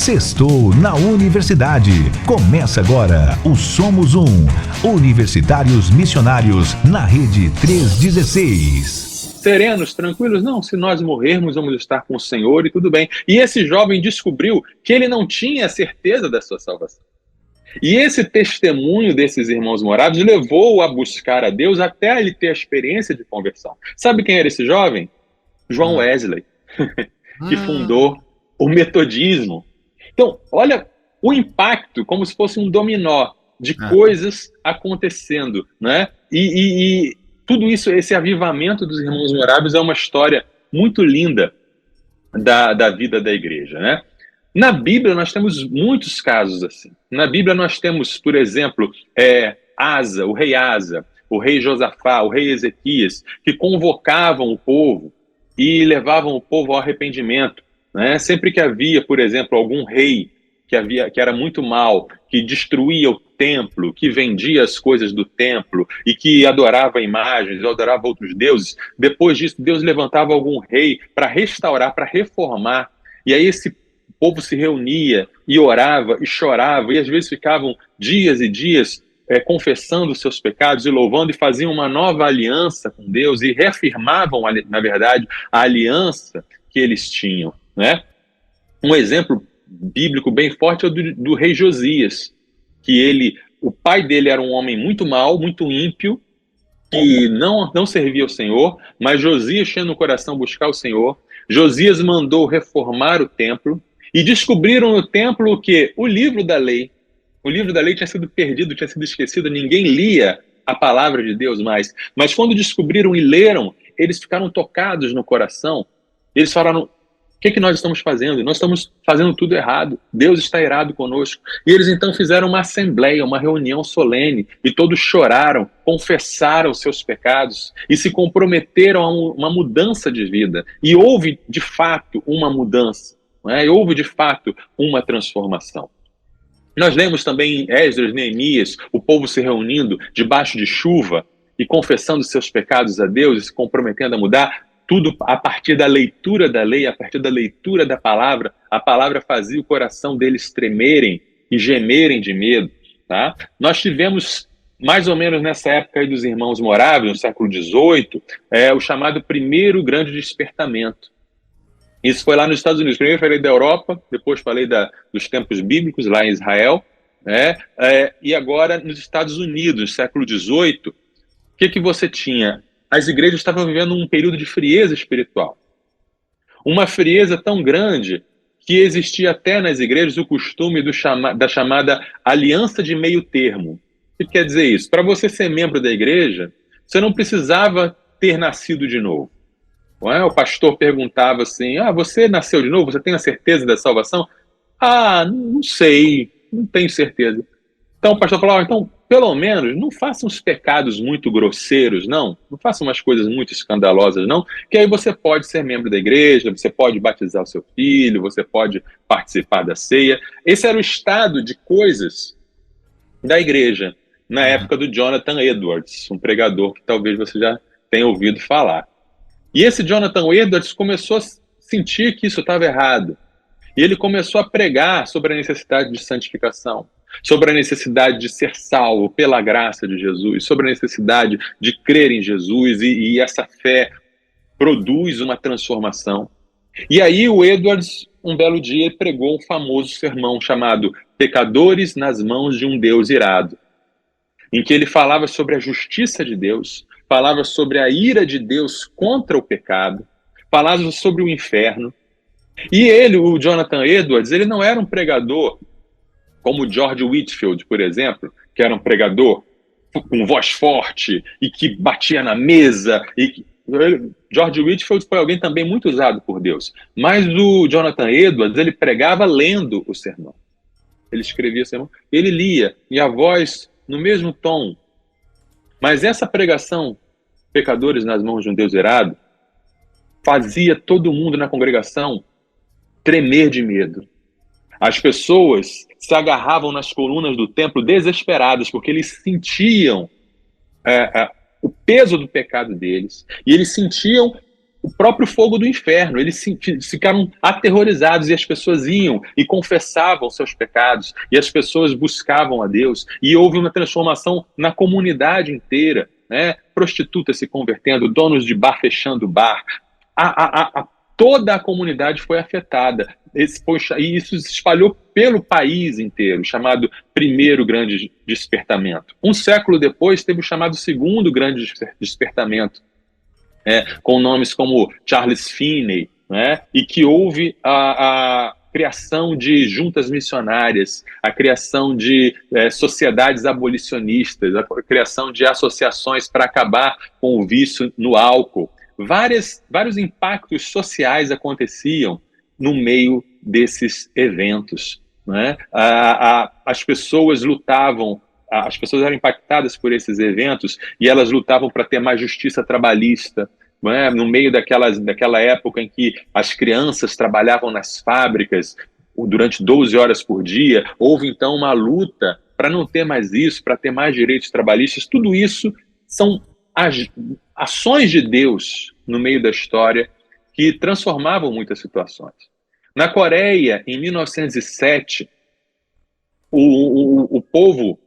Sextou na Universidade. Começa agora o Somos Um. Universitários Missionários na Rede 316. Serenos, tranquilos? Não, se nós morrermos, vamos estar com o Senhor e tudo bem. E esse jovem descobriu que ele não tinha certeza da sua salvação. E esse testemunho desses irmãos morados levou-o a buscar a Deus até ele ter a experiência de conversão. Sabe quem era esse jovem? João Wesley, que fundou o metodismo. Então, olha o impacto, como se fosse um dominó de coisas acontecendo, né? E tudo isso, esse avivamento dos irmãos moráveis é uma história muito linda da vida da igreja, né? Na Bíblia nós temos muitos casos assim. Na Bíblia nós temos, por exemplo, Asa, o rei Josafá, o rei Ezequias, que convocavam o povo e levavam o povo ao arrependimento, né? Sempre que havia, por exemplo, algum rei que era muito mau, que destruía o templo, que vendia as coisas do templo e que adorava imagens, adorava outros deuses, depois disso Deus levantava algum rei para restaurar, para reformar, e aí esse povo se reunia e orava e chorava, e às vezes ficavam dias e dias confessando os seus pecados e louvando, e faziam uma nova aliança com Deus e reafirmavam, na verdade, a aliança que eles tinham, né? Um exemplo bíblico bem forte é o do rei Josias, que o pai dele era um homem muito mau, muito ímpio, que não servia ao Senhor, mas Josias tinha no coração buscar o Senhor. Josias mandou reformar o templo, e descobriram no templo o quê? O livro da lei. O livro da lei tinha sido perdido, tinha sido esquecido, ninguém lia a palavra de Deus mais. Mas quando descobriram e leram, eles ficaram tocados no coração. Eles falaram: o que nós estamos fazendo? Nós estamos fazendo tudo errado. Deus está irado conosco. E eles então fizeram uma assembleia, uma reunião solene, e todos choraram, confessaram seus pecados e se comprometeram a uma mudança de vida. E houve, de fato, uma mudança. E houve, de fato, uma transformação. Nós lemos também em Esdras, Neemias, o povo se reunindo debaixo de chuva e confessando seus pecados a Deus e se comprometendo a mudar, tudo a partir da leitura da lei, a partir da leitura da palavra. A palavra fazia o coração deles tremerem e gemerem de medo. Tá? Nós tivemos, mais ou menos nessa época aí dos irmãos moráveis, no século XVIII, o chamado primeiro grande despertamento. Isso foi lá nos Estados Unidos. Primeiro falei da Europa, depois falei dos tempos bíblicos lá em Israel, né? E agora nos Estados Unidos, no século XVIII, o que você tinha? As igrejas estavam vivendo um período de frieza espiritual. Uma frieza tão grande que existia até nas igrejas o costume da chamada aliança de meio termo. O que quer dizer isso? Para você ser membro da igreja, você não precisava ter nascido de novo. O pastor perguntava assim: você nasceu de novo? Você tem a certeza da salvação? Não sei, não tenho certeza. Então o pastor falava: então, pelo menos, não faça uns pecados muito grosseiros, não faça umas coisas muito escandalosas, não, que aí você pode ser membro da igreja, você pode batizar o seu filho, você pode participar da ceia. Esse era o estado de coisas da igreja na época do Jonathan Edwards, um pregador que talvez você já tenha ouvido falar. E esse Jonathan Edwards começou a sentir que isso estava errado. E ele começou a pregar sobre a necessidade de santificação, sobre a necessidade de ser salvo pela graça de Jesus, sobre a necessidade de crer em Jesus, e essa fé produz uma transformação. E aí o Edwards, um belo dia, pregou um famoso sermão chamado Pecadores nas Mãos de um Deus Irado, em que ele falava sobre a justiça de Deus, falava sobre a ira de Deus contra o pecado, falava sobre o inferno. E ele, o Jonathan Edwards, ele não era um pregador como George Whitefield, por exemplo, que era um pregador com voz forte e que batia na mesa. George Whitefield foi alguém também muito usado por Deus. Mas o Jonathan Edwards, ele pregava lendo o sermão. Ele escrevia o sermão, ele lia, e a voz no mesmo tom. Mas essa pregação, pecadores nas mãos de um Deus irado, fazia todo mundo na congregação tremer de medo. As pessoas se agarravam nas colunas do templo desesperadas, porque eles sentiam o peso do pecado deles, e eles sentiam o próprio fogo do inferno. Eles ficaram aterrorizados, e as pessoas iam e confessavam seus pecados, e as pessoas buscavam a Deus, e houve uma transformação na comunidade inteira, né? Prostitutas se convertendo, donos de bar fechando o bar, toda a comunidade foi afetada. E isso se espalhou pelo país inteiro, chamado Primeiro Grande Despertamento. Um século depois, teve o chamado Segundo Grande Despertamento, com nomes como Charles Finney, né? E que houve a criação de juntas missionárias, a criação de sociedades abolicionistas, a criação de associações para acabar com o vício no álcool. Vários impactos sociais aconteciam no meio desses eventos, né? As pessoas lutavam, as pessoas eram impactadas por esses eventos, e elas lutavam para ter mais justiça trabalhista, né? No meio daquela época em que as crianças trabalhavam nas fábricas durante 12 horas por dia. Houve então uma luta para não ter mais isso, para ter mais direitos trabalhistas. Tudo isso são ações de Deus no meio da história que transformavam muitas situações. Na Coreia, em 1907, o povo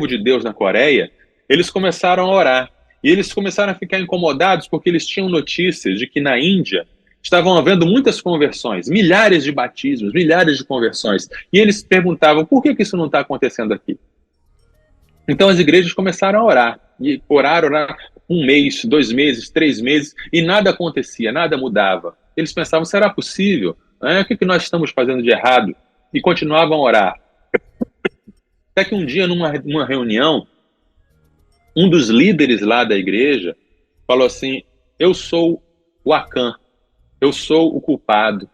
de Deus na Coreia, eles começaram a orar. E eles começaram a ficar incomodados porque eles tinham notícias de que na Índia estavam havendo muitas conversões, milhares de batismos, milhares de conversões. E eles perguntavam, por que isso não está acontecendo aqui? Então as igrejas começaram a orar. E orar 1 mês, 2 meses, 3 meses, e nada acontecia, nada mudava. Eles pensavam, será possível? O que nós estamos fazendo de errado? E continuavam a orar. Até que um dia, numa reunião, um dos líderes lá da igreja falou assim, eu sou o Acã, eu sou o culpado,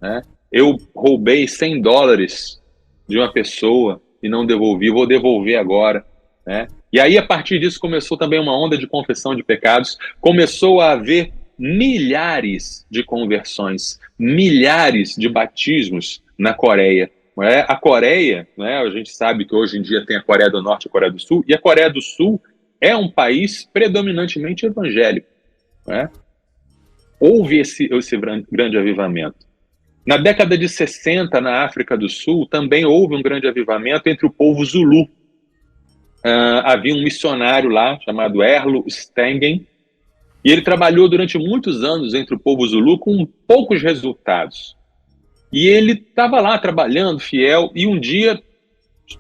né? Eu roubei $100 de uma pessoa e não devolvi, vou devolver agora, né? E aí, a partir disso, começou também uma onda de confissão de pecados, começou a haver milhares de conversões, milhares de batismos na Coreia. A Coreia, a gente sabe que hoje em dia tem a Coreia do Norte e a Coreia do Sul, e a Coreia do Sul é um país predominantemente evangélico. Houve esse grande avivamento. Na década de 60, na África do Sul, também houve um grande avivamento entre o povo Zulu. Havia um missionário lá, chamado Erlo Stengen, e ele trabalhou durante muitos anos entre o povo Zulu com poucos resultados. E ele estava lá trabalhando, fiel, e um dia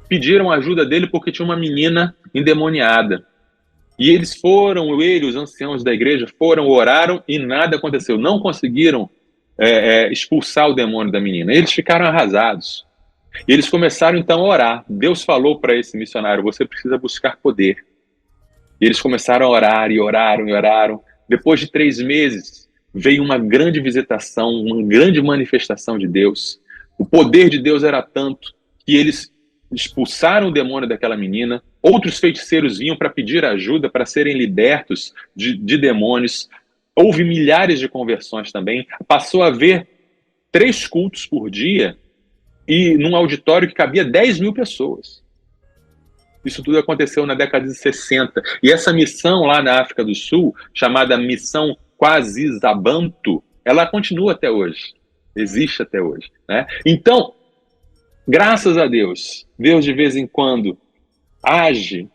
pediram ajuda dele porque tinha uma menina endemoniada. E os anciãos da igreja, oraram e nada aconteceu. Não conseguiram expulsar o demônio da menina. Eles ficaram arrasados. E eles começaram então a orar. Deus falou para esse missionário, você precisa buscar poder. E eles começaram a orar, e oraram, e oraram. Depois de 3 meses, veio uma grande visitação, uma grande manifestação de Deus. O poder de Deus era tanto que eles expulsaram o demônio daquela menina. Outros feiticeiros vinham para pedir ajuda, para serem libertos de demônios. Houve milhares de conversões também. Passou a haver 3 cultos por dia, e num auditório que cabia 10 mil pessoas. Isso tudo aconteceu na década de 60. E essa missão lá na África do Sul, chamada Missão Kwazizambantu, ela continua até hoje. Existe até hoje, né? Então, graças a Deus, Deus de vez em quando age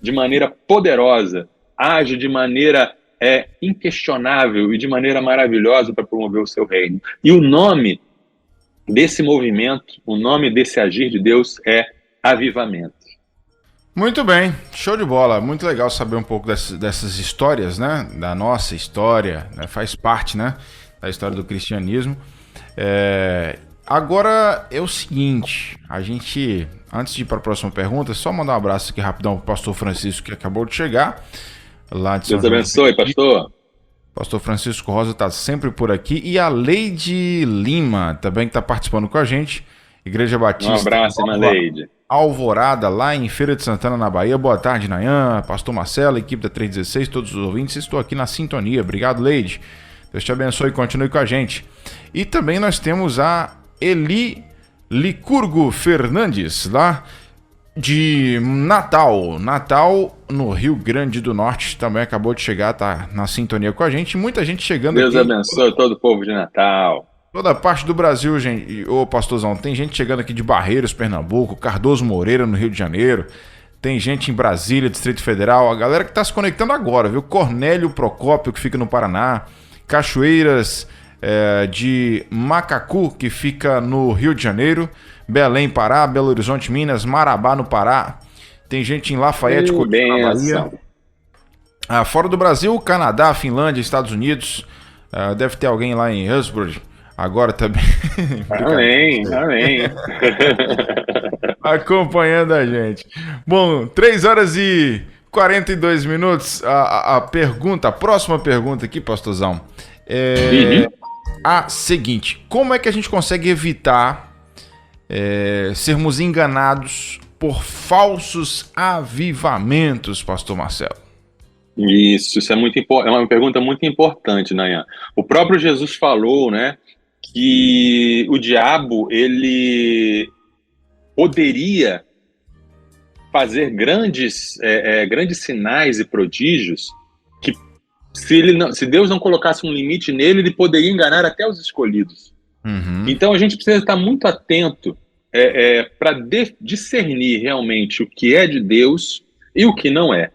de maneira poderosa, age de maneira inquestionável e de maneira maravilhosa para promover o seu reino. E o nome desse movimento, o nome desse agir de Deus é avivamento. Muito bem, show de bola. Muito legal saber um pouco dessas histórias, né? Da nossa história, né? Faz parte, né? Da história do cristianismo. Agora é o seguinte, a gente, antes de ir para a próxima pergunta, só mandar um abraço aqui rapidão para o pastor Francisco, que acabou de chegar lá de São Deus abençoe, pastor. Pastor Francisco Rosa está sempre por aqui. E a Leide Lima também, que está participando com a gente. Igreja Batista. Um abraço, irmã Leide. Alvorada, lá em Feira de Santana, na Bahia. Boa tarde, Nayan, pastor Marcelo, equipe da 316, todos os ouvintes. Estou aqui na sintonia. Obrigado, Leide. Deus te abençoe e continue com a gente. E também nós temos a Eli Licurgo Fernandes, lá de Natal. Natal no Rio Grande do Norte também acabou de chegar, tá na sintonia com a gente. Muita gente chegando Deus aqui. Deus abençoe todo o povo de Natal. Toda parte do Brasil, gente. Ô, pastorzão, tem gente chegando aqui de Barreiros, Pernambuco, Cardoso Moreira, no Rio de Janeiro. Tem gente em Brasília, Distrito Federal. A galera que tá se conectando agora, viu? Cornélio Procópio, que fica no Paraná. Cachoeiras de Macacu, que fica no Rio de Janeiro. Belém, Pará, Belo Horizonte, Minas, Marabá, no Pará. Tem gente em Lafayette, na Bahia. Fora do Brasil, Canadá, Finlândia, Estados Unidos. Deve ter alguém lá em Hillsborough. Agora também. Amém, amém. Acompanhando a gente. Bom, 3 horas e 42 minutos. A próxima pergunta aqui, pastorzão, é a seguinte: como é que a gente consegue evitar sermos enganados por falsos avivamentos, pastor Marcelo? Isso é uma pergunta muito importante, Nayan. O próprio Jesus falou, né, que o diabo, ele poderia fazer grandes sinais e prodígios que, se Deus não colocasse um limite nele, ele poderia enganar até os escolhidos. Então a gente precisa estar muito atento para discernir realmente o que é de Deus e o que não é.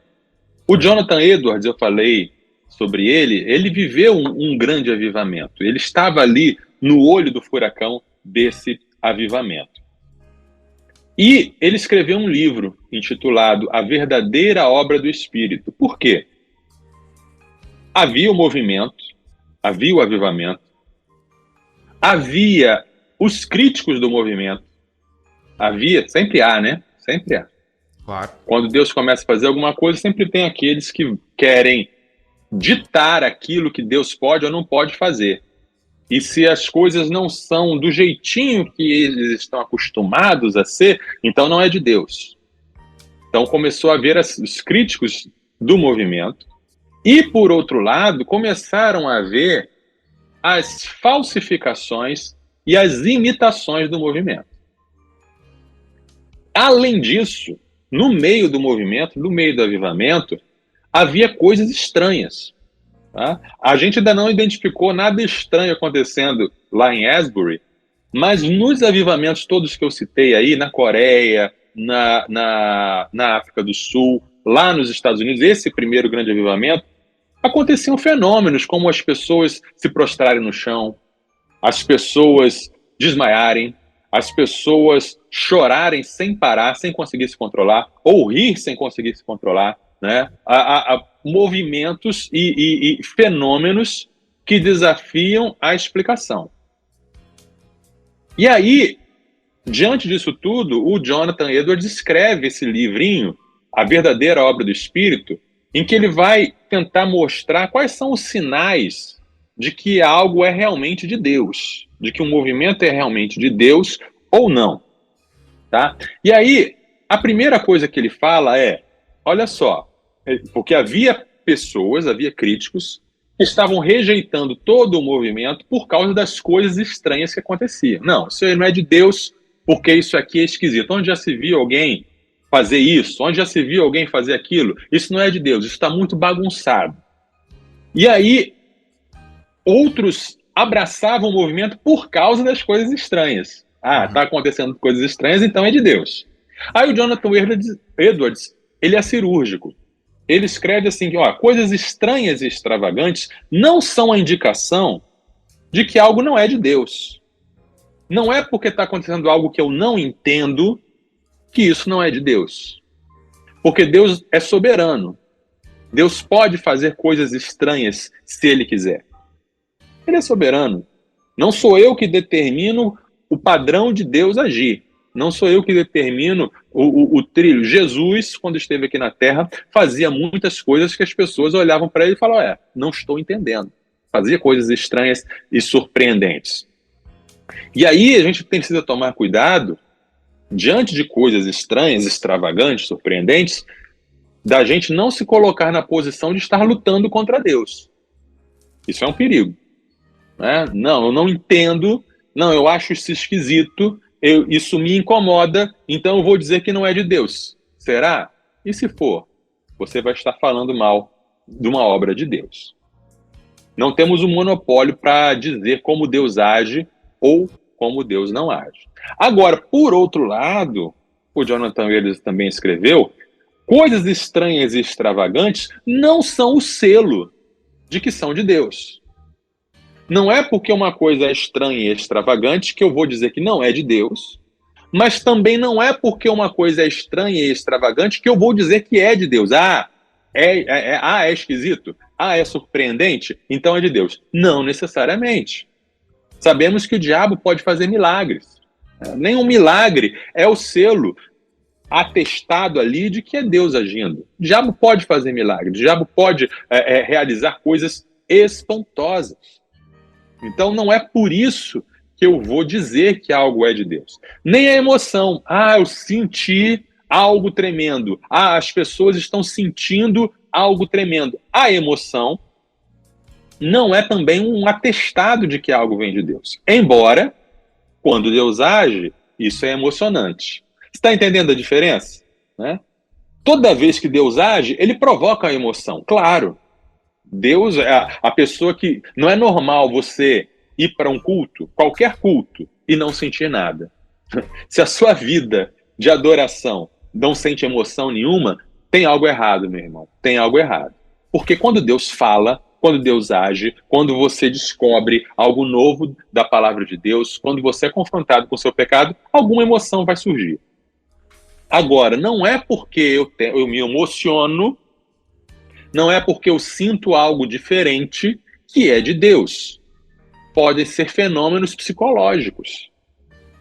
O Jonathan Edwards, eu falei sobre ele viveu um grande avivamento. Ele estava ali no olho do furacão desse avivamento. E ele escreveu um livro intitulado A Verdadeira Obra do Espírito. Por quê? Havia o movimento, havia o avivamento, havia os críticos do movimento, sempre há, né? Sempre há. Claro. Quando Deus começa a fazer alguma coisa, sempre tem aqueles que querem ditar aquilo que Deus pode ou não pode fazer. E se as coisas não são do jeitinho que eles estão acostumados a ser, então não é de Deus. Então começou a haver os críticos do movimento e, por outro lado, começaram a haver as falsificações e as imitações do movimento. Além disso, no meio do movimento, no meio do avivamento, havia coisas estranhas. Tá? A gente ainda não identificou nada estranho acontecendo lá em Asbury, mas nos avivamentos todos que eu citei aí, na Coreia, na África do Sul, lá nos Estados Unidos, esse primeiro grande avivamento, aconteciam fenômenos como as pessoas se prostrarem no chão, as pessoas desmaiarem, as pessoas chorarem sem parar, sem conseguir se controlar, ou rir sem conseguir se controlar, né? Movimentos e fenômenos que desafiam a explicação. E aí, diante disso tudo, o Jonathan Edwards escreve esse livrinho, A Verdadeira Obra do Espírito, em que ele vai tentar mostrar quais são os sinais de que algo é realmente de Deus, de que um movimento é realmente de Deus ou não. Tá? E aí, a primeira coisa que ele fala olha só, porque havia pessoas, havia críticos que estavam rejeitando todo o movimento por causa das coisas estranhas que aconteciam. Não, isso aí não é de Deus, porque isso aqui é esquisito. Onde já se viu alguém fazer isso? Onde já se viu alguém fazer aquilo? Isso não é de Deus, isso está muito bagunçado. E aí, outros abraçavam o movimento por causa das coisas estranhas. Está acontecendo coisas estranhas, então é de Deus. Aí o Jonathan Edwards, ele é cirúrgico. Ele escreve assim, coisas estranhas e extravagantes não são a indicação de que algo não é de Deus. Não é porque está acontecendo algo que eu não entendo que isso não é de Deus. Porque Deus é soberano. Deus pode fazer coisas estranhas se Ele quiser. Ele é soberano. Não sou eu que determino o padrão de Deus agir. Não sou eu que determino o trilho. Jesus, quando esteve aqui na Terra, fazia muitas coisas que as pessoas olhavam para ele e falavam, não estou entendendo. Fazia coisas estranhas e surpreendentes. E aí a gente precisa tomar cuidado, diante de coisas estranhas, extravagantes, surpreendentes, da gente não se colocar na posição de estar lutando contra Deus. Isso é um perigo. Né? Não, eu não entendo, não, eu acho isso esquisito, isso me incomoda, então eu vou dizer que não é de Deus. Será? E se for? Você vai estar falando mal de uma obra de Deus. Não temos um monopólio para dizer como Deus age ou como Deus não age. Agora, por outro lado, o Jonathan Edwards também escreveu, coisas estranhas e extravagantes não são o selo de que são de Deus. Não é porque uma coisa é estranha e extravagante que eu vou dizer que não é de Deus, mas também não é porque uma coisa é estranha e extravagante que eu vou dizer que é de Deus. É esquisito? É surpreendente? Então é de Deus. Não necessariamente. Sabemos que o diabo pode fazer milagres. Nenhum milagre é o selo atestado ali de que é Deus agindo. O diabo pode fazer milagres, o diabo pode realizar coisas espantosas. Então não é por isso que eu vou dizer que algo é de Deus. Nem a emoção. Eu senti algo tremendo. As pessoas estão sentindo algo tremendo. A emoção não é também um atestado de que algo vem de Deus. Embora, quando Deus age, isso é emocionante. Você está entendendo a diferença? Né? Toda vez que Deus age, ele provoca a emoção. Claro, Deus é a pessoa que... Não é normal você ir para um culto, qualquer culto, e não sentir nada. Se a sua vida de adoração não sente emoção nenhuma, tem algo errado, meu irmão. Tem algo errado. Porque quando Deus fala, quando Deus age, quando você descobre algo novo da palavra de Deus, quando você é confrontado com o seu pecado, alguma emoção vai surgir. Agora, não é porque eu me emociono, não é porque eu sinto algo diferente que é de Deus. Podem ser fenômenos psicológicos.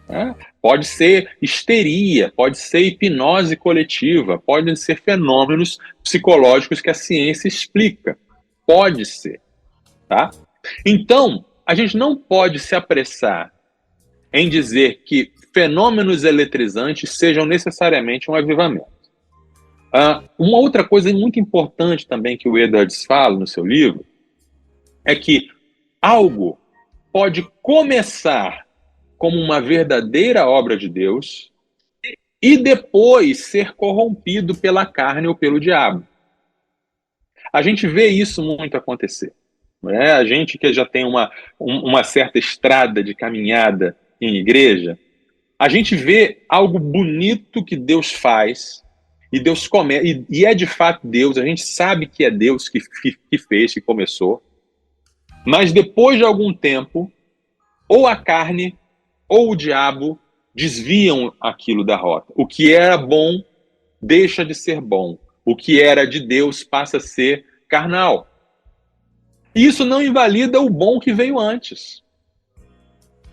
Né? Pode ser histeria, pode ser hipnose coletiva, podem ser fenômenos psicológicos que a ciência explica. Pode ser. Tá? Então, a gente não pode se apressar em dizer que fenômenos eletrizantes sejam necessariamente um avivamento. Uma outra coisa muito importante também que o Edwards fala no seu livro é que algo pode começar como uma verdadeira obra de Deus e depois ser corrompido pela carne ou pelo diabo. A gente vê isso muito acontecer. Né? A gente que já tem uma certa estrada de caminhada em igreja, a gente vê algo bonito que Deus faz e Deus começa, e é de fato Deus, a gente sabe que é Deus que fez, que começou, mas depois de algum tempo, ou a carne ou o diabo desviam aquilo da rota. O que era bom deixa de ser bom. O que era de Deus passa a ser carnal. Isso não invalida o bom que veio antes.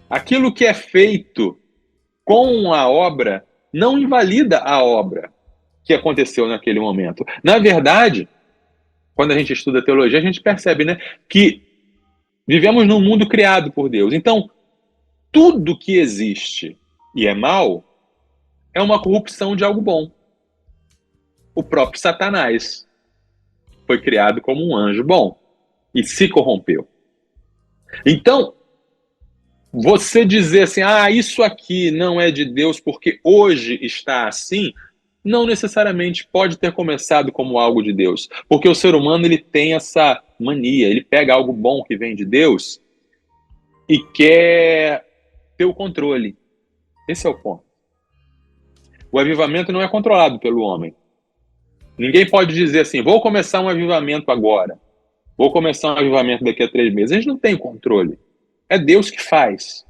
Aquilo que é feito com a obra não invalida a obra que aconteceu naquele momento. Na verdade, quando a gente estuda teologia, a gente percebe, né, que vivemos num mundo criado por Deus. Então, tudo que existe e é mal é uma corrupção de algo bom. O próprio Satanás foi criado como um anjo bom e se corrompeu. Então, você dizer assim, isso aqui não é de Deus porque hoje está assim, não necessariamente pode ter começado como algo de Deus. Porque o ser humano ele tem essa mania, ele pega algo bom que vem de Deus e quer ter o controle. Esse é o ponto. O avivamento não é controlado pelo homem. Ninguém pode dizer assim, vou começar um avivamento agora. Vou começar um avivamento daqui a 3 meses. A gente não tem controle. É Deus que faz.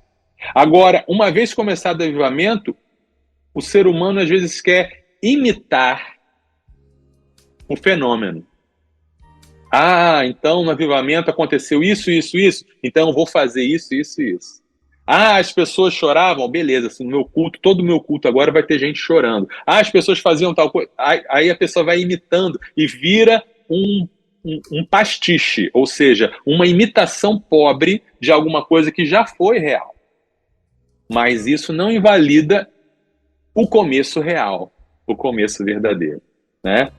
Agora, uma vez começado o avivamento, o ser humano às vezes quer imitar o fenômeno. Então no avivamento aconteceu isso, então eu vou fazer isso. As pessoas choravam, beleza, assim, no meu culto, todo o meu culto agora vai ter gente chorando. As pessoas faziam tal coisa, aí a pessoa vai imitando e vira um pastiche, ou seja, uma imitação pobre de alguma coisa que já foi real. Mas isso não invalida o começo real, o começo verdadeiro, né?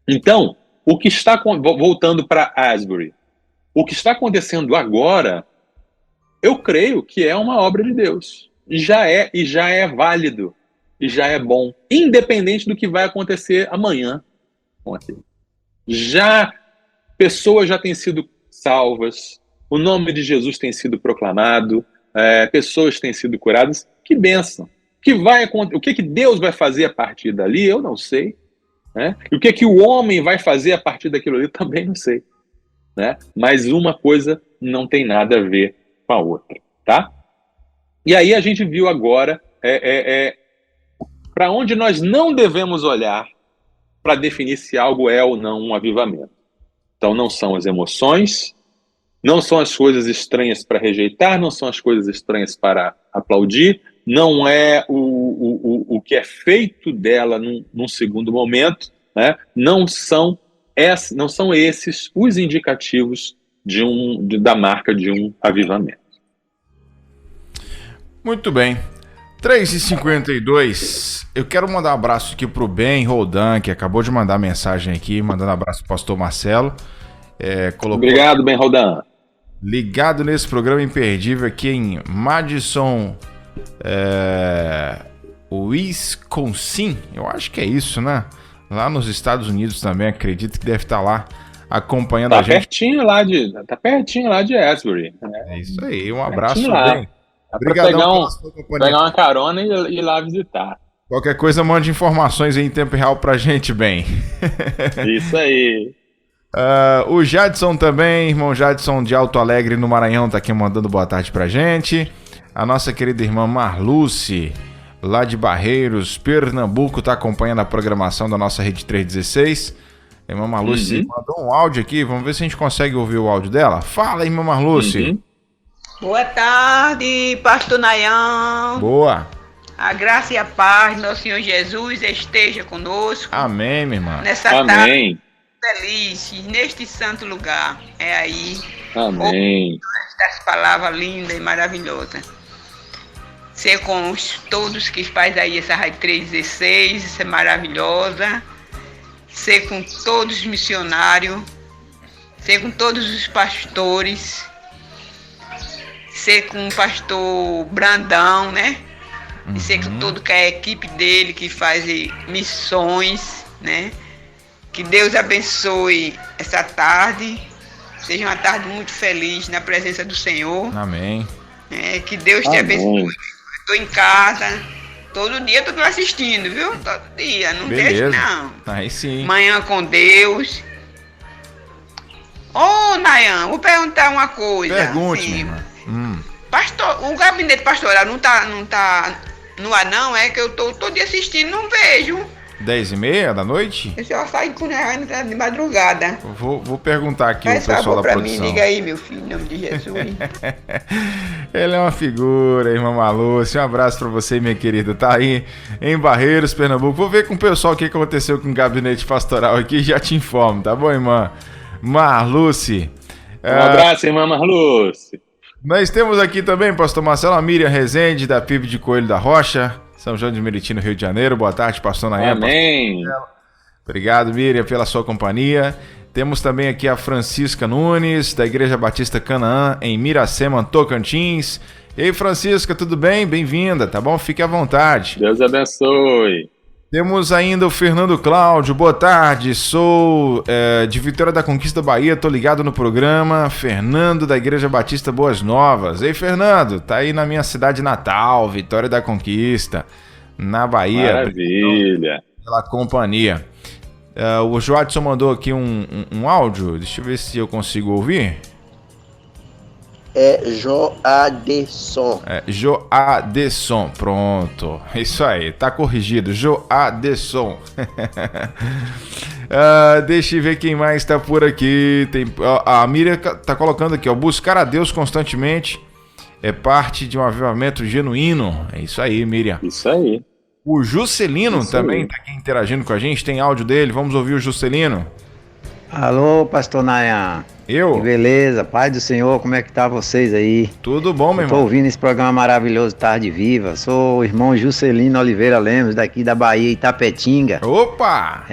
Então, o que está voltando para Asbury, o que está acontecendo agora, eu creio que é uma obra de Deus. já é válido, e já é bom, independente do que vai acontecer amanhã com aquilo. Pessoas já têm sido salvas, o nome de Jesus tem sido proclamado, pessoas têm sido curadas. Que bênção! O que Deus vai fazer a partir dali, eu não sei. Né? E o que o homem vai fazer a partir daquilo ali, também não sei. Né? Mas uma coisa não tem nada a ver com a outra. Tá? E aí a gente viu agora para onde nós não devemos olhar para definir se algo é ou não um avivamento. Então não são as emoções, não são as coisas estranhas para rejeitar, não são as coisas estranhas para aplaudir, não é o que é feito dela num segundo momento, né? Não são esses os indicativos da marca de um avivamento. Muito bem. 3h52, eu quero mandar um abraço aqui pro Ben Roldan, que acabou de mandar mensagem aqui, mandando um abraço pro pastor Marcelo. Obrigado, Ben Roldan. Ligado nesse programa imperdível aqui em Madison, Wisconsin, eu acho que é isso, né? Lá nos Estados Unidos também, acredito que deve estar lá acompanhando a gente. Tá pertinho lá de Asbury. É isso aí, um abraço, Ben. Dá pra pegar uma carona e ir lá visitar. Qualquer coisa, mande informações aí em tempo real pra gente, bem. Isso aí. O Jadson também, irmão Jadson de Alto Alegre, no Maranhão, tá aqui mandando boa tarde pra gente. A nossa querida irmã Marluce, lá de Barreiros, Pernambuco, tá acompanhando a programação da nossa Rede 316. A irmã Marluce mandou um áudio aqui, vamos ver se a gente consegue ouvir o áudio dela. Fala, irmã Marluce. Boa tarde, pastor Nayan. Boa. A graça e a paz do nosso Senhor Jesus esteja conosco. Amém, minha irmã. Nessa tarde feliz, neste santo lugar. É aí. Amém. Estas palavras lindas e maravilhosas. Ser com todos que faz aí essa Rádio 316, isso é maravilhosa. Ser com todos os missionários. Ser com todos os pastores. Ser com o pastor Brandão, né? E ser com tudo que é a equipe dele, que faz missões, né? Que Deus abençoe essa tarde. Seja uma tarde muito feliz na presença do Senhor. Amém. Que Deus te abençoe. Estou em casa, todo dia estou assistindo, viu? Todo dia, não deixo não. Aí sim. Manhã com Deus. Ô, Nayan, vou perguntar uma coisa. Pergunte, assim, Pastor, o gabinete pastoral não tá no ar não? É que eu tô todo dia assistindo, não vejo. 10h30 da noite? Eu só saio de madrugada. Vou perguntar aqui Faz o pessoal da produção. Mim, liga aí, meu filho, em nome de Jesus. Ele é uma figura, irmã Marluce. Um abraço pra você, minha querida. Tá aí em Barreiros, Pernambuco. Vou ver com o pessoal o que aconteceu com o gabinete pastoral aqui e já te informo, tá bom, irmã Marluce? Um abraço, irmã Marluce. Nós temos aqui também, pastor Marcelo, a Miriam Rezende, da PIB de Coelho da Rocha, São João de Meriti, no Rio de Janeiro. Boa tarde, pastor Nayan. Amém. Obrigado, Miriam, pela sua companhia. Temos também aqui a Francisca Nunes, da Igreja Batista Canaã, em Miracema, Tocantins. E aí, Francisca, tudo bem? Bem-vinda, tá bom? Fique à vontade. Deus abençoe. Temos ainda o Fernando Cláudio. Boa tarde, sou de Vitória da Conquista, Bahia, tô ligado no programa. Fernando, da Igreja Batista Boas Novas. Ei, Fernando, tá aí na minha cidade natal, Vitória da Conquista, na Bahia. Maravilha. Pela companhia. O Joadson mandou aqui um áudio, deixa eu ver se eu consigo ouvir. É Joadson. Joadson, pronto. Isso aí, tá corrigido. Joadson. Deixa eu ver quem mais tá por aqui. A Miriam tá colocando aqui, ó. Buscar a Deus constantemente é parte de um avivamento genuíno. É isso aí, Miriam. Isso aí. O Juscelino também tá aqui interagindo com a gente. Tem áudio dele, vamos ouvir o Juscelino. Alô, pastor Nayan. Que beleza, paz do Senhor, como é que tá vocês aí? Tudo bom, meu irmão? Tô ouvindo esse programa maravilhoso, Tarde Viva. Sou o irmão Juscelino Oliveira Lemos, daqui da Bahia, Itapetinga. Opa!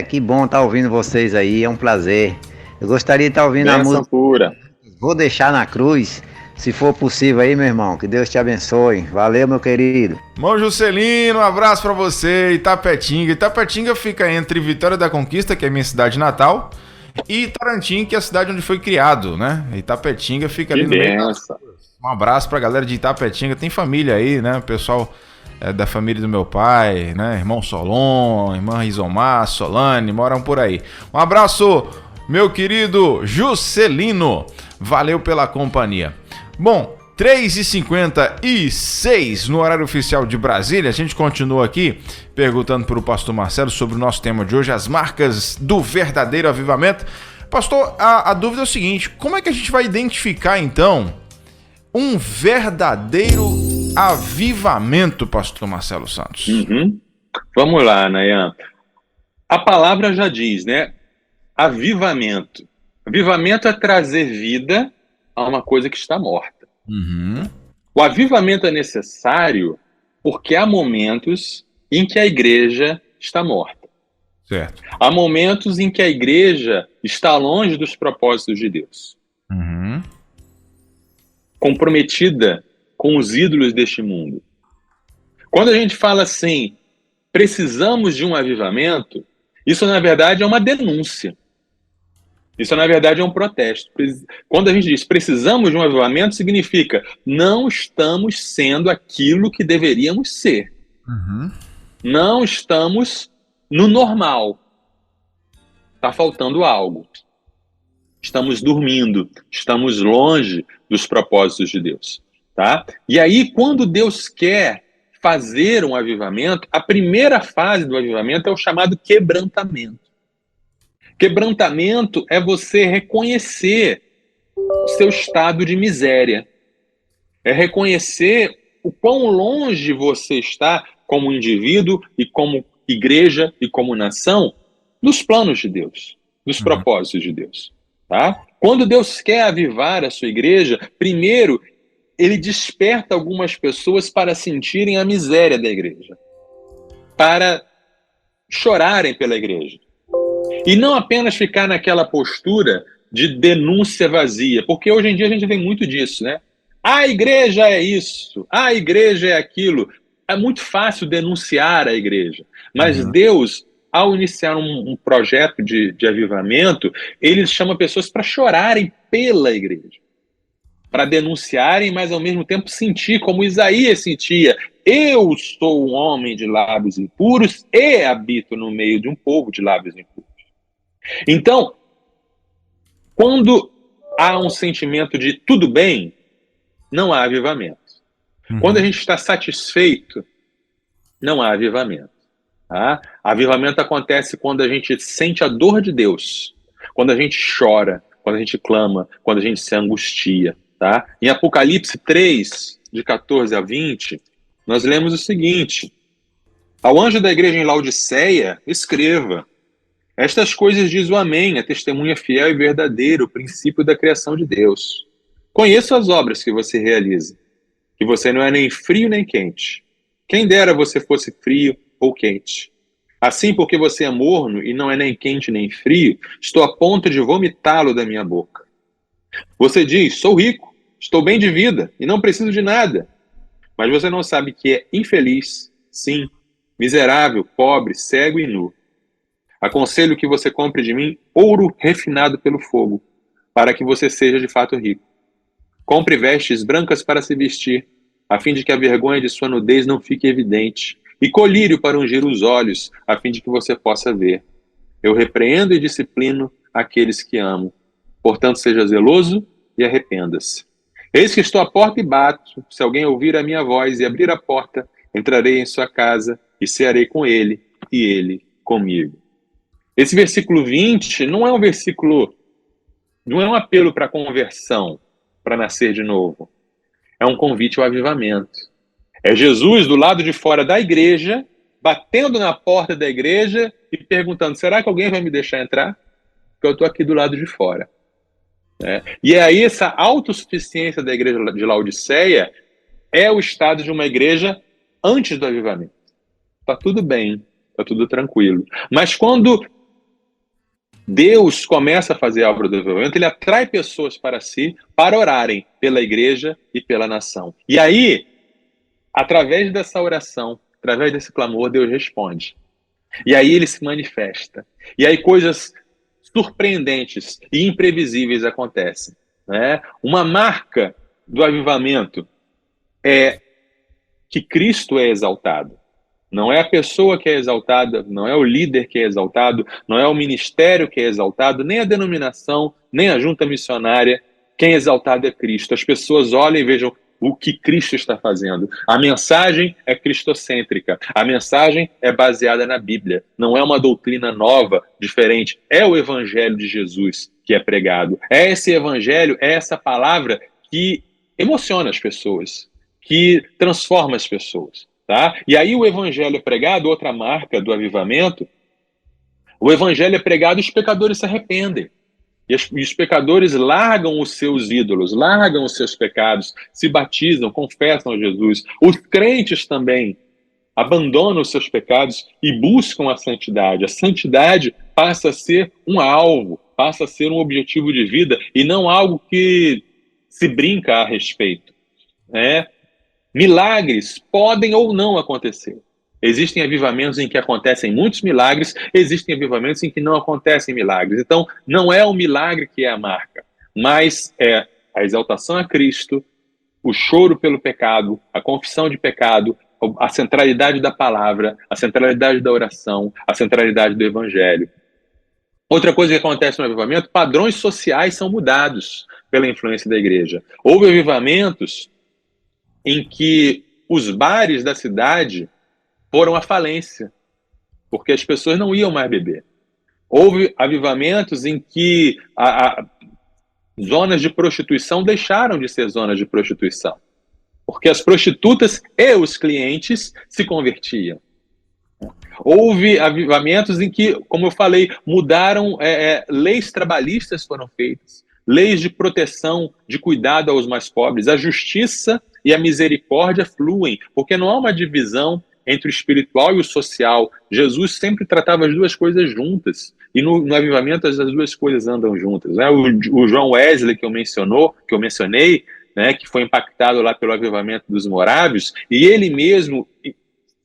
Que bom tá ouvindo vocês aí, é um prazer. Eu gostaria de estar ouvindo a música pura. Vou Deixar na Cruz. Se for possível aí, meu irmão, que Deus te abençoe. Valeu, meu querido. Irmão Juscelino, um abraço pra você, Itapetinga. Itapetinga fica entre Vitória da Conquista, que é minha cidade natal, e Tarantim, que é a cidade onde foi criado, né? Itapetinga fica ali no meio. Um abraço pra galera de Itapetinga. Tem família aí, né? O pessoal da família do meu pai, né? Irmão Solon, irmã Isomar, Solane, moram por aí. Um abraço, meu querido Juscelino. Valeu pela companhia. Bom, 3h56 no horário oficial de Brasília. A gente continua aqui perguntando para o pastor Marcelo sobre o nosso tema de hoje, as marcas do verdadeiro avivamento. Pastor, a dúvida é o seguinte: como é que a gente vai identificar, então, um verdadeiro avivamento, pastor Marcelo Santos? Vamos lá, Nayan. A palavra já diz, né? Avivamento. Avivamento é trazer vida a uma coisa que está morta. O avivamento é necessário porque há momentos em que a igreja está morta. Certo. Há momentos em que a igreja está longe dos propósitos de Deus. Comprometida com os ídolos deste mundo. Quando a gente fala assim, precisamos de um avivamento, isso na verdade é uma denúncia. Isso, na verdade, é um protesto. Quando a gente diz precisamos de um avivamento, significa não estamos sendo aquilo que deveríamos ser. Não estamos no normal. Está faltando algo. Estamos dormindo. Estamos longe dos propósitos de Deus. Tá? E aí, quando Deus quer fazer um avivamento, a primeira fase do avivamento é o chamado quebrantamento. Quebrantamento é você reconhecer o seu estado de miséria. É reconhecer o quão longe você está como indivíduo e como igreja e como nação dos planos de Deus, dos propósitos de Deus. Tá? Quando Deus quer avivar a sua igreja, primeiro, ele desperta algumas pessoas para sentirem a miséria da igreja, para chorarem pela igreja. E não apenas ficar naquela postura de denúncia vazia, porque hoje em dia a gente vê muito disso, né? A igreja é isso, a igreja é aquilo. É muito fácil denunciar a igreja, mas Deus, ao iniciar um projeto de avivamento, ele chama pessoas para chorarem pela igreja, para denunciarem, mas ao mesmo tempo sentir como Isaías sentia. Eu sou um homem de lábios impuros e habito no meio de um povo de lábios impuros. Então, quando há um sentimento de tudo bem, não há avivamento. Quando a gente está satisfeito, não há avivamento. Tá? Avivamento acontece quando a gente sente a dor de Deus, quando a gente chora, quando a gente clama, quando a gente se angustia. Tá? Em Apocalipse 3, de 14 a 20, nós lemos o seguinte: ao anjo da igreja em Laodiceia, escreva: estas coisas diz o Amém, a testemunha fiel e verdadeira, o princípio da criação de Deus. Conheço as obras que você realiza, que você não é nem frio nem quente. Quem dera você fosse frio ou quente. Assim, porque você é morno e não é nem quente nem frio, estou a ponto de vomitá-lo da minha boca. Você diz, sou rico, estou bem de vida e não preciso de nada. Mas você não sabe que é infeliz, sim, miserável, pobre, cego e nu. Aconselho que você compre de mim ouro refinado pelo fogo, para que você seja de fato rico. Compre vestes brancas para se vestir, a fim de que a vergonha de sua nudez não fique evidente, e colírio para ungir os olhos, a fim de que você possa ver. Eu repreendo e disciplino aqueles que amo. Portanto, seja zeloso e arrependa-se. Eis que estou à porta e bato. Se alguém ouvir a minha voz e abrir a porta, entrarei em sua casa e cearei com ele, e ele comigo. Esse versículo 20 não é um versículo, não é um apelo para conversão, para nascer de novo. É um convite ao avivamento. É Jesus do lado de fora da igreja, batendo na porta da igreja e perguntando, será que alguém vai me deixar entrar? Porque eu estou aqui do lado de fora. E aí essa autossuficiência da igreja de Laodiceia é o estado de uma igreja antes do avivamento. Está tudo bem, está tudo tranquilo. Mas quando Deus começa a fazer a obra do avivamento, ele atrai pessoas para si, para orarem pela igreja e pela nação. E aí, através dessa oração, através desse clamor, Deus responde. E aí ele se manifesta. E aí coisas surpreendentes e imprevisíveis acontecem, né? Uma marca do avivamento é que Cristo é exaltado. Não é a pessoa que é exaltada, não é o líder que é exaltado, não é o ministério que é exaltado, nem a denominação, nem a junta missionária. Quem é exaltado é Cristo. As pessoas olhem e vejam o que Cristo está fazendo. A mensagem é cristocêntrica. A mensagem é baseada na Bíblia. Não é uma doutrina nova, diferente. É o evangelho de Jesus que é pregado. É esse evangelho, é essa palavra que emociona as pessoas, que transforma as pessoas. Tá? E aí o evangelho é pregado, outra marca do avivamento, o evangelho é pregado e os pecadores se arrependem. E os pecadores largam os seus ídolos, largam os seus pecados, se batizam, confessam a Jesus. Os crentes também abandonam os seus pecados e buscam a santidade. A santidade passa a ser um alvo, passa a ser um objetivo de vida e não algo que se brinca a respeito, né? Milagres podem ou não acontecer. Existem avivamentos em que acontecem muitos milagres, existem avivamentos em que não acontecem milagres. Então, não é o milagre que é a marca, mas é a exaltação a Cristo, o choro pelo pecado, a confissão de pecado, a centralidade da palavra, a centralidade da oração, a centralidade do evangelho. Outra coisa que acontece no avivamento, padrões sociais são mudados pela influência da igreja. Houve avivamentos em que os bares da cidade foram à falência, porque as pessoas não iam mais beber. Houve avivamentos em que zonas de prostituição deixaram de ser zonas de prostituição, porque as prostitutas e os clientes se convertiam. Houve avivamentos em que, como eu falei, mudaram, leis trabalhistas foram feitas, leis de proteção, de cuidado aos mais pobres, a justiça e a misericórdia fluem, porque não há uma divisão entre o espiritual e o social. Jesus sempre tratava as duas coisas juntas, e no avivamento as duas coisas andam juntas, né? O João Wesley que eu mencionei, né, que foi impactado lá pelo avivamento dos morávios, e ele mesmo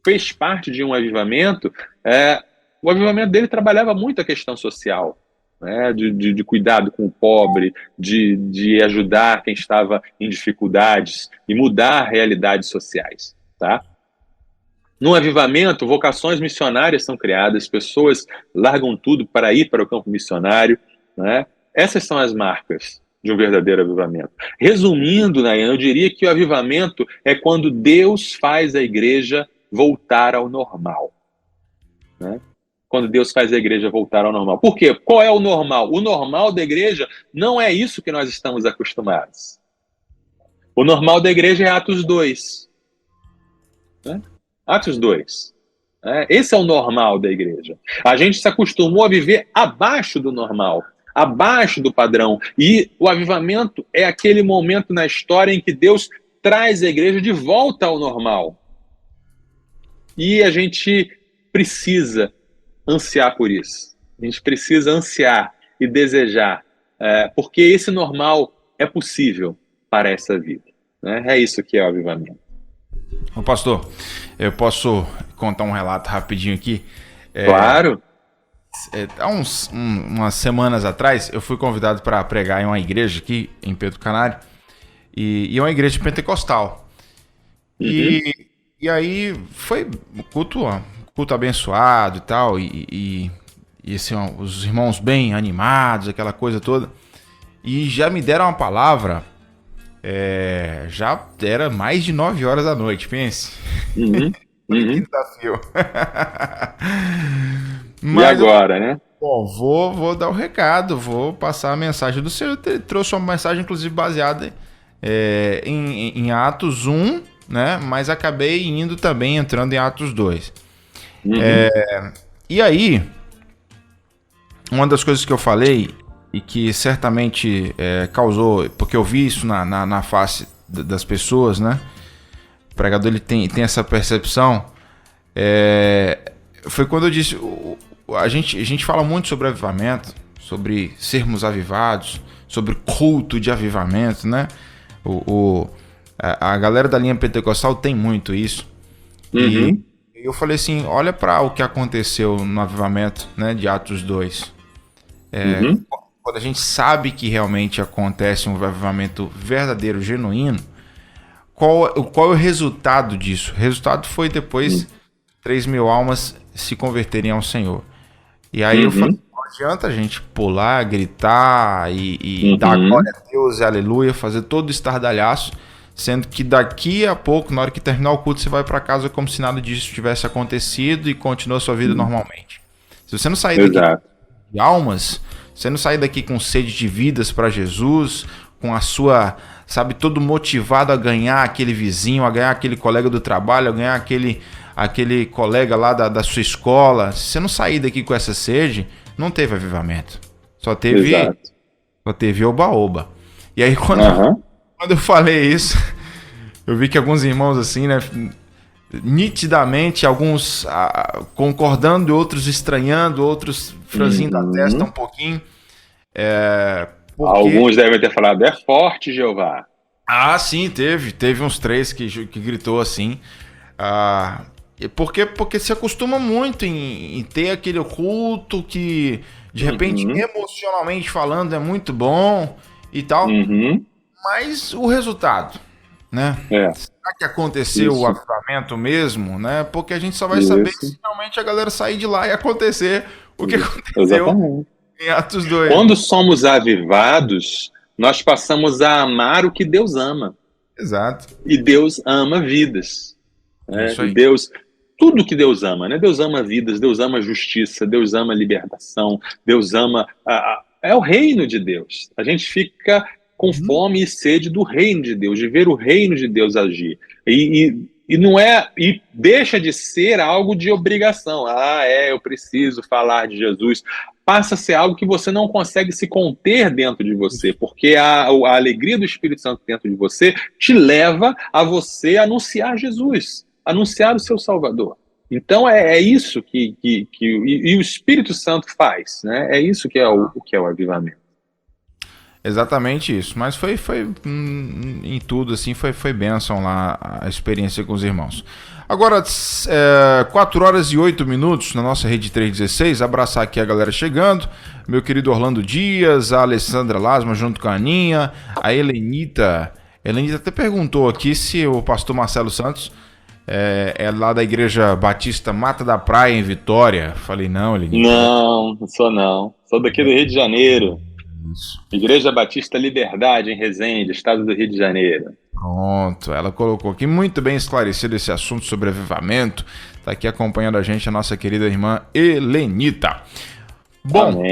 fez parte de um avivamento, o avivamento dele trabalhava muito a questão social, né, de cuidado com o pobre, de ajudar quem estava em dificuldades e mudar realidades sociais, tá? No avivamento, vocações missionárias são criadas, pessoas largam tudo para ir para o campo missionário, né? Essas são as marcas de um verdadeiro avivamento. Resumindo, Nayan, eu diria que o avivamento é quando Deus faz a igreja voltar ao normal, né? Quando Deus faz a igreja voltar ao normal. Por quê? Qual é o normal? O normal da igreja não é isso que nós estamos acostumados. O normal da igreja é Atos 2. Né? Atos 2. Esse é o normal da igreja. A gente se acostumou a viver abaixo do normal, abaixo do padrão. E o avivamento é aquele momento na história em que Deus traz a igreja de volta ao normal. E a gente precisa ansiar por isso. A gente precisa ansiar e desejar, porque esse normal é possível para essa vida, né? É isso que é o avivamento. Ô pastor, eu posso contar um relato rapidinho aqui? Claro. Há umas semanas atrás, eu fui convidado para pregar em uma igreja aqui em Pedro Canário, e é uma igreja pentecostal. Uhum. E aí foi culto abençoado e tal, e assim, os irmãos bem animados, aquela coisa toda. E já me deram uma palavra, já era mais de 9 horas da noite, pense. Uhum. Que desafio. Mas, e agora, né? Bom, vou dar o recado, vou passar a mensagem do Senhor. Ele trouxe uma mensagem, inclusive, baseada em Atos 1, né? Mas acabei entrando em Atos 2. Uhum. E aí, uma das coisas que eu falei e que certamente causou, porque eu vi isso na face das pessoas, né? O pregador ele tem essa percepção. Foi quando eu disse, a gente fala muito sobre avivamento, sobre sermos avivados, sobre culto de avivamento, né? A galera da linha pentecostal tem muito isso. Uhum. E eu falei assim, olha para o que aconteceu no avivamento, né, de Atos 2. Quando a gente sabe que realmente acontece um avivamento verdadeiro, genuíno, qual é o resultado disso? O resultado foi depois 3.000 almas se converterem ao Senhor. E aí eu falei, não adianta a gente pular, gritar e dar glória a Deus e aleluia, fazer todo o estardalhaço, sendo que daqui a pouco, na hora que terminar o culto, você vai para casa como se nada disso tivesse acontecido e continua a sua vida normalmente. Se você não sair daqui de almas, você não sair daqui com sede de vidas para Jesus, com a sua, sabe, todo motivado a ganhar aquele vizinho, a ganhar aquele colega do trabalho, a ganhar aquele colega lá da sua escola. Se você não sair daqui com essa sede, não teve avivamento. Só teve oba-oba. E aí quando eu falei isso, eu vi que alguns irmãos assim, né, nitidamente, alguns concordando, outros estranhando, outros franzindo a testa um pouquinho. Alguns devem ter falado, é forte, Jeová. Ah, sim, teve uns 3 que gritou assim. Porque se acostuma muito em ter aquele culto que, de repente, emocionalmente falando, é muito bom e tal. Mas o resultado, né? Será que aconteceu o avivamento mesmo, né? Porque a gente só vai saber se realmente a galera sair de lá e acontecer o que aconteceu em Atos 2. Quando somos avivados, nós passamos a amar o que Deus ama. Exato. E Deus ama vidas. Né? E Deus, tudo que Deus ama, né? Deus ama vidas, Deus ama justiça, Deus ama libertação, Deus ama... é o reino de Deus. A gente fica com fome e sede do reino de Deus, de ver o reino de Deus agir. E não é, e deixa de ser algo de obrigação. Eu preciso falar de Jesus. Passa a ser algo que você não consegue se conter dentro de você, porque a alegria do Espírito Santo dentro de você te leva a você anunciar Jesus, anunciar o seu Salvador. Então é isso que o Espírito Santo faz, né? É isso que é o avivamento. Exatamente isso, mas foi em tudo assim, foi bênção lá a experiência com os irmãos. Agora, 4 horas e 8 minutos na nossa rede 316, abraçar aqui a galera chegando, meu querido Orlando Dias, a Alessandra Lasma junto com a Aninha, a Helenita até perguntou aqui se o pastor Marcelo Santos é lá da Igreja Batista Mata da Praia em Vitória. Falei, não, Helenita. Não sou daqui do Rio de Janeiro. Isso. Igreja Batista Liberdade, em Resende, estado do Rio de Janeiro. Pronto, ela colocou aqui muito bem esclarecido esse assunto sobre avivamento. Está aqui acompanhando a gente a nossa querida irmã Helenita. Bom,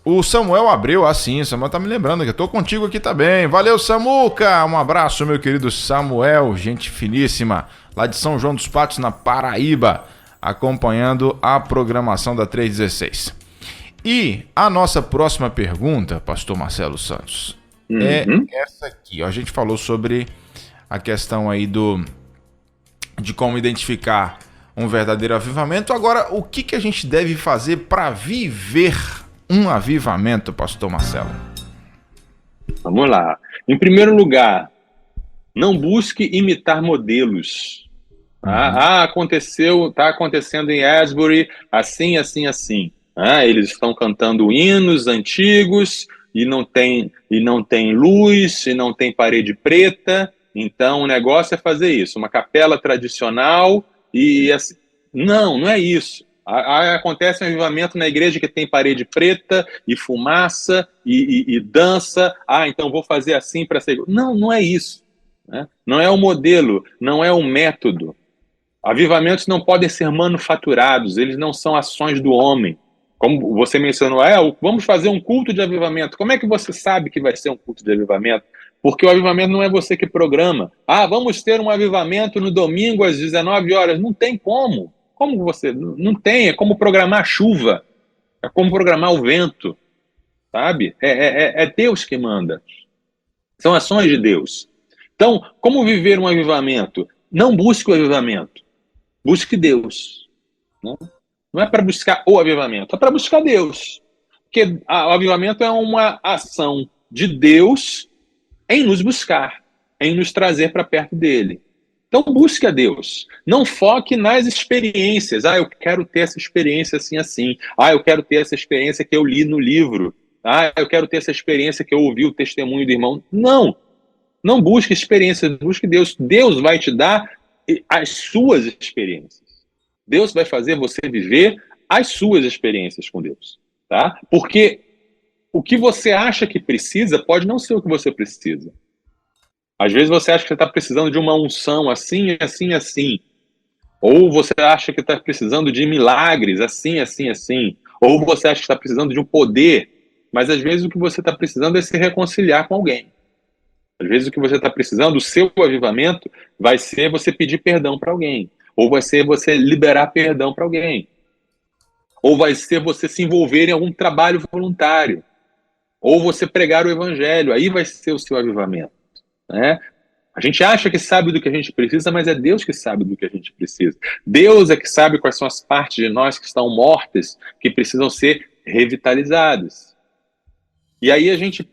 o Samuel Abreu, o Samuel tá me lembrando que eu tô contigo aqui também. Valeu, Samuca! Um abraço, meu querido Samuel, gente finíssima, lá de São João dos Patos, na Paraíba, acompanhando a programação da 316. E a nossa próxima pergunta, pastor Marcelo Santos, é essa aqui. A gente falou sobre a questão aí de como identificar um verdadeiro avivamento. Agora, o que a gente deve fazer para viver um avivamento, pastor Marcelo? Vamos lá. Em primeiro lugar, não busque imitar modelos. Tá? Está acontecendo em Asbury, assim. Eles estão cantando hinos antigos e não tem luz, e não tem parede preta. Então o negócio é fazer isso, uma capela tradicional e assim. Não é isso. Acontece um avivamento na igreja que tem parede preta e fumaça e dança. Então vou fazer assim para ser. Não é isso. Né? Não é o modelo, não é o método. Avivamentos não podem ser manufaturados, eles não são ações do homem. Como você mencionou, vamos fazer um culto de avivamento. Como é que você sabe que vai ser um culto de avivamento? Porque o avivamento não é você que programa. Vamos ter um avivamento no domingo às 19 horas. Não tem como. Como você? Não tem. É como programar a chuva. É como programar o vento. Sabe? É Deus que manda. São ações de Deus. Então, como viver um avivamento? Não busque o avivamento. Busque Deus. Né? Não é para buscar o avivamento, é para buscar Deus. Porque o avivamento é uma ação de Deus em nos buscar, em nos trazer para perto dele. Então busque a Deus. Não foque nas experiências. Eu quero ter essa experiência assim, assim. Eu quero ter essa experiência que eu li no livro. Eu quero ter essa experiência que eu ouvi o testemunho do irmão. Não busque experiências, busque Deus. Deus vai te dar as suas experiências. Deus vai fazer você viver as suas experiências com Deus. Tá? Porque o que você acha que precisa pode não ser o que você precisa. Às vezes você acha que você está precisando de uma unção assim, assim, assim. Ou você acha que está precisando de milagres assim, assim, assim. Ou você acha que está precisando de um poder. Mas às vezes o que você está precisando é se reconciliar com alguém. Às vezes o que você está precisando, o seu avivamento, vai ser você pedir perdão para alguém. Ou vai ser você liberar perdão para alguém. Ou vai ser você se envolver em algum trabalho voluntário. Ou você pregar o evangelho. Aí vai ser o seu avivamento. Né? A gente acha que sabe do que a gente precisa, mas é Deus que sabe do que a gente precisa. Deus é que sabe quais são as partes de nós que estão mortas, que precisam ser revitalizadas. E aí a gente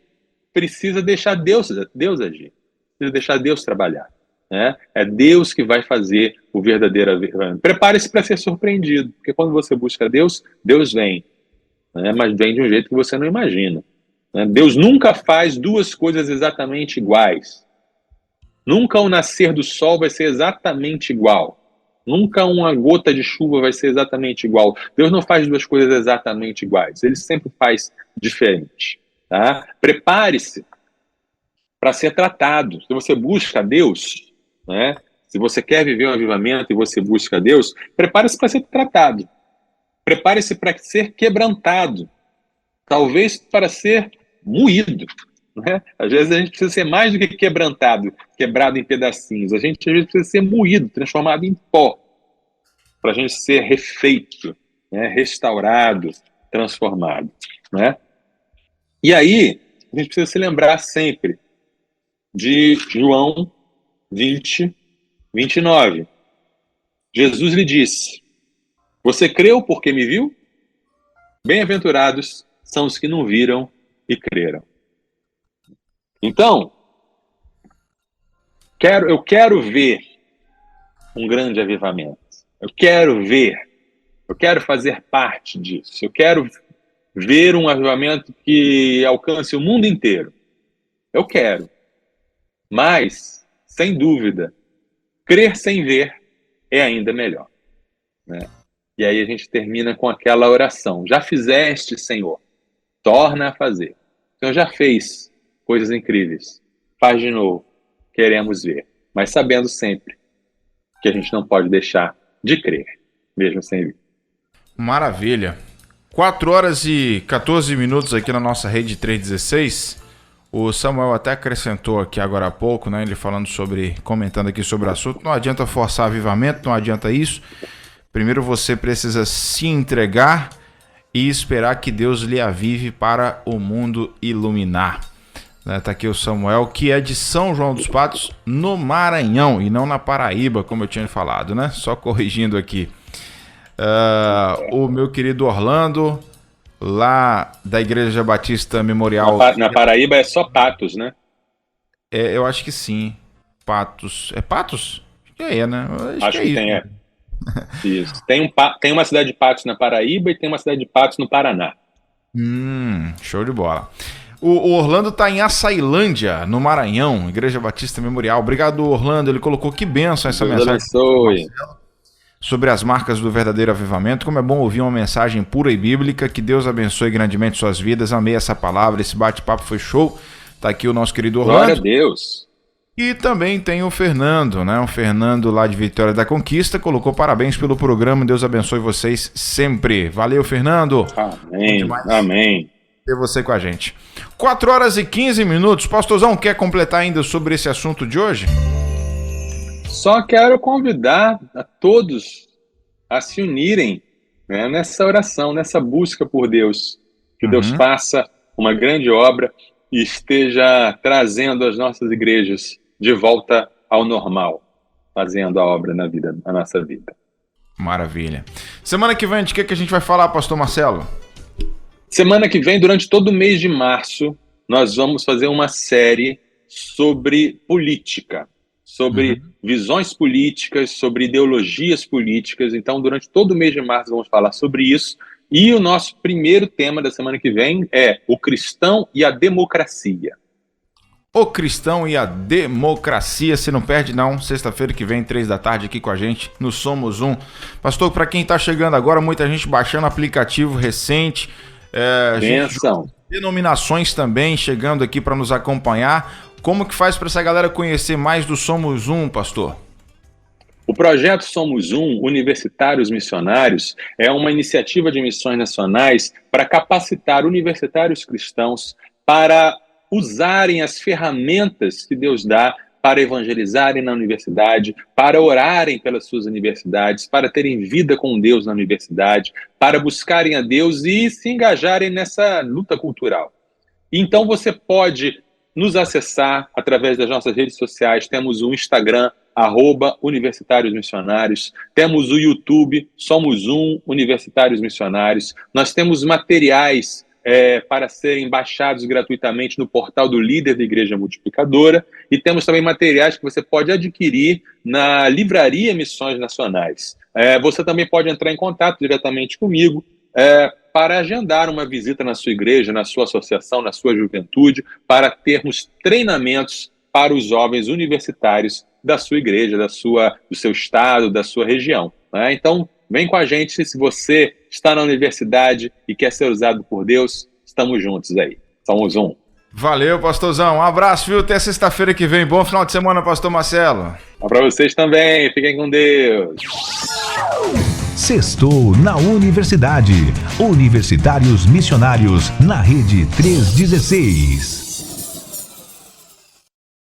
precisa deixar Deus agir, precisa deixar Deus trabalhar. Né? É Deus que vai fazer o verdadeiro avivamento. Prepare-se para ser surpreendido, porque quando você busca Deus, Deus vem. Né? Mas vem de um jeito que você não imagina. Né? Deus nunca faz duas coisas exatamente iguais. Nunca o nascer do sol vai ser exatamente igual. Nunca uma gota de chuva vai ser exatamente igual. Deus não faz duas coisas exatamente iguais. Ele sempre faz diferente. Tá? Prepare-se para ser tratado. Se você busca Deus, né? Se você quer viver um avivamento e você busca Deus, prepare-se para ser tratado. Prepare-se para ser quebrantado. Talvez para ser moído. Né? Às vezes a gente precisa ser mais do que quebrantado, quebrado em pedacinhos. A gente às vezes precisa ser moído, transformado em pó, para a gente ser refeito, né? Restaurado, transformado. Né? E aí, a gente precisa se lembrar sempre de João 20, 29. Jesus lhe disse: você creu porque me viu? Bem-aventurados são os que não viram e creram. Então, eu quero ver um grande avivamento. Eu quero fazer parte disso. Eu quero ver um avivamento que alcance o mundo inteiro. Eu quero. Mas, sem dúvida, crer sem ver é ainda melhor. Né? E aí a gente termina com aquela oração. Já fizeste, Senhor, torna a fazer. O Senhor já fez coisas incríveis. Faz de novo. Queremos ver. Mas sabendo sempre que a gente não pode deixar de crer, mesmo sem ver. Maravilha. 4 horas e 14 minutos aqui na nossa rede 316. O Samuel até acrescentou aqui agora há pouco, né? Ele comentando aqui sobre o assunto. Não adianta forçar avivamento, não adianta isso. Primeiro você precisa se entregar e esperar que Deus lhe avive para o mundo iluminar. Tá aqui o Samuel, que é de São João dos Patos, no Maranhão, e não na Paraíba, como eu tinha falado, né? Só corrigindo aqui. O meu querido Orlando, lá da Igreja Batista Memorial. Na Paraíba é só Patos, né? Eu acho que sim. Patos. É Patos? Né? Acho que tem, Isso. Tem uma cidade de Patos na Paraíba e tem uma cidade de Patos no Paraná. Show de bola. O Orlando está em Açailândia, no Maranhão, Igreja Batista Memorial. Obrigado, Orlando. Ele colocou que bênção essa mensagem sobre as marcas do verdadeiro avivamento. Como é bom ouvir uma mensagem pura e bíblica. Que Deus abençoe grandemente suas vidas. Amei essa palavra, esse bate-papo foi show. Tá aqui o nosso querido Orlando. Glória a Deus. E também tem o Fernando, né? O Fernando lá de Vitória da Conquista colocou parabéns pelo programa. Deus abençoe vocês sempre. Valeu, Fernando. Amém. Amém. Ter você com a gente. 4 horas e 15 minutos. Pastorzão, quer completar ainda sobre esse assunto de hoje? Só quero convidar a todos a se unirem, né, nessa oração, nessa busca por Deus. Que Deus faça uma grande obra e esteja trazendo as nossas igrejas de volta ao normal, fazendo a obra na nossa vida. Maravilha. Semana que vem, de que a gente vai falar, pastor Marcelo? Semana que vem, durante todo o mês de março, nós vamos fazer uma série sobre política, sobre visões políticas, sobre ideologias políticas. Então, durante todo o mês de março, vamos falar sobre isso. E o nosso primeiro tema da semana que vem é o cristão e a democracia. O cristão e a democracia, você não perde não, sexta-feira que vem, 3 da tarde, aqui com a gente no Somos Um. Pastor, para quem está chegando agora, muita gente baixando aplicativo recente, denominações também chegando aqui para nos acompanhar. Como que faz para essa galera conhecer mais do Somos Um, pastor? O projeto Somos Um, Universitários Missionários, é uma iniciativa de missões nacionais para capacitar universitários cristãos para usarem as ferramentas que Deus dá para evangelizarem na universidade, para orarem pelas suas universidades, para terem vida com Deus na universidade, para buscarem a Deus e se engajarem nessa luta cultural. Então você pode nos acessar através das nossas redes sociais. Temos o Instagram, @Universitários Missionários, temos o YouTube, Somos Um Universitários Missionários. Nós temos materiais para serem baixados gratuitamente no portal do Líder da Igreja Multiplicadora, e temos também materiais que você pode adquirir na Livraria Missões Nacionais. Você também pode entrar em contato diretamente comigo para agendar uma visita na sua igreja, na sua associação, na sua juventude, para termos treinamentos para os jovens universitários da sua igreja, do seu estado, da sua região. Então, vem com a gente. Se você está na universidade e quer ser usado por Deus, estamos juntos aí. Somos um. Valeu, pastorzão. Um abraço, viu? Até sexta-feira que vem. Bom final de semana, pastor Marcelo. Para vocês também. Fiquem com Deus. Sextou na Universidade. Universitários Missionários na Rede 316.